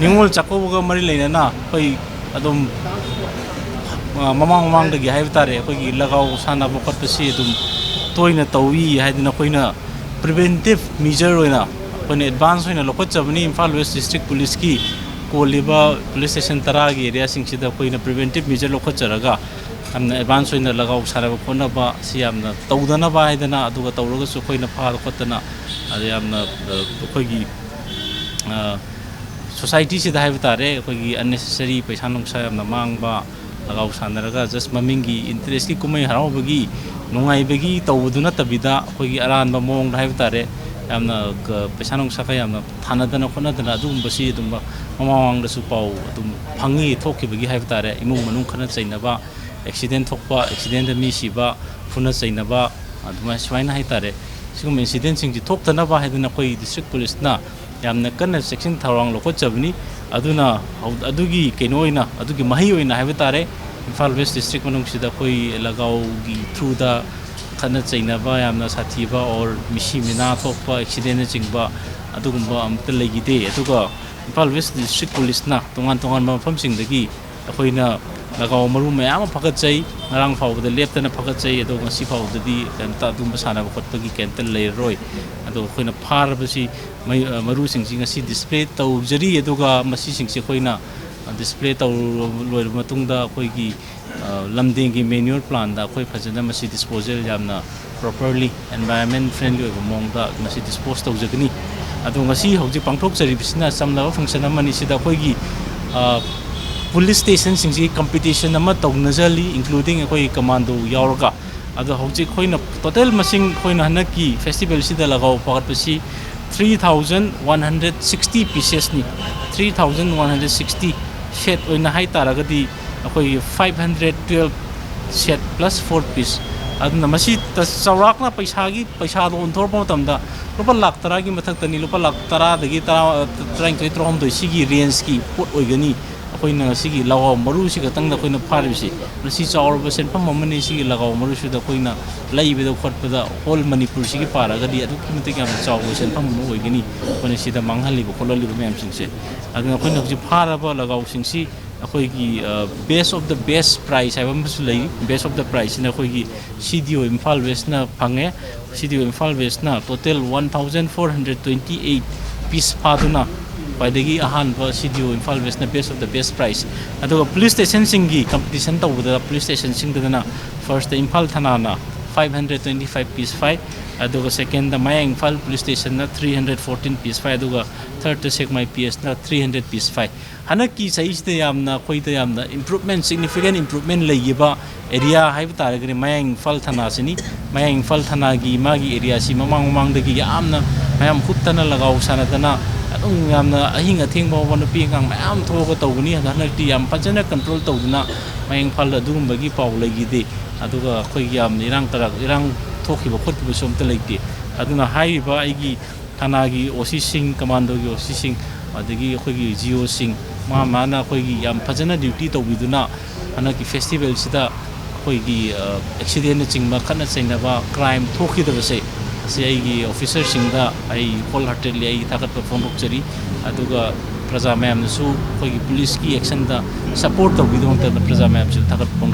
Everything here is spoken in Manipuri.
Ningol Chakoga Mari Lena, Poi Adum Mamang the Gahavtare, Poi Lagao Sana Bokatasi, Toina Tawi, had in a Poina preventive measure when advance in a local Imphal West District Police Key, Koliba Police Station Taragi, area sing the Poina preventive measure local Charaga. I'm advanced in the Lagao Sarabakona, Siam, Taudana Baidana, Duga Tauruga, Sukoina Parkotana, I am the Kogi society. She have tare, Kogi unnecessary Paisanong Sayam, the Mangba, Lagao Sandaraga, just Mamingi, interesting Kumhei Harabagi, Nungai Begi, Tauduna Tabida, Kogi Aran Bamong, have tare, am the Paisanong Sakayam, Tanadana Konadana, Dumbasi, Dumba, Mamang the Supau, Pangi, Toki Begi have tare, Imu Manungkana Sainaba. Accident thokpa accident mi siba phuna chainaba aduma swaina haitare sigum incident sing ji thoktana ba haiduna koi district police na yamna kanna section tharang loko chabni aduna adugi kenoina adugi mahi oina haibtare Imphal West district manung sida koi Lagao gi through the khana chainaba yamna sathiba or misi mina thokpa accident chingba adugumba amta legide aduga Imphal West district police na tongan mafam singdagi akoina Lagao Maru mayam Phagatlakhiba ngarang fawda leptana Phagatlakhiba ado ngasi fawdadi kanta dumba sana khotpagi kental leiroi ado khoina pharabasi maru singsi ngasi display tawjari aduga masi singsi khoina display taw loir matungda khoigi lamdengi manure plant da khoi phajana masi disposal yamna properly environment friendly oiba mongda masi dispose tawjagni ado ngasi hauji pangthok chari bisna samlaba function amani sida khoigi police station singsi competition ama tawnajali including koi commando yaurga ado hauji khoina total masing khoina hanaki festival sida Lagao pagatpasi 3160 pieces ni 3160 set oina hai taragadi koi 512 set plus 4 piece aduna masi chawrakna paisa do onthorpa matamda lupa lakh tara gi mathak tani lupa lakh tara dagi tara 33 sigi range ki pot oigani akoina sigi Lagao Maru siga tangda akoina pharibisi masi chawrba senpam amani sigi Lagao Maru sida akoina laibeda khotpada whole Manipur sigi paragadi adu kimte kyam chawbo senpam mo oigani akoina sida manghaliba kholaliba mem singse aduna akoina ji pharaba Lagao singsi akoigi best of the best prize haibamsu lei best of the prize na akoigi CDO Imphal West na phange CDO Imphal West na total 1428 piece phaduna Paidagi ahan ba CDO Imphal West na best of the best prize aduga police station singi competition tawda police station sing dana first the Imphal Thana na 525 piece 5 aduga second the Maya Imphal police station na 314 piece 5 aduga third the Segmai PS na 300 piece 5 hanaki size de yamna khoida yamna improvement significant improvement leiba area haib taragri Maya Imphal Thana sini Maya Imphal Thana gi magi area si mamang dagi yamna mayam khuttana Lagao sanadana yamna ahinga thengba wana pingang mayam thoga tawni hanakti yam pajana control tawduna Maya Imphal adugumba gi paw legide aduga khoi yam irang thokiba khotkiba somta leite aduna haiba aigi thanagi OC sing commando gi OC sing adagi khoigi GO sing mana khoigi yam pajana duty tawbiduna hanaki festival sida khoigi accident chingma khana chainaba crime thokidaba se aigi officer singda ai wholeheartedly ai thagat perform chari aduga praja mayam su khoigi police ki action da support tawbidon ta praja mayam su thagat perform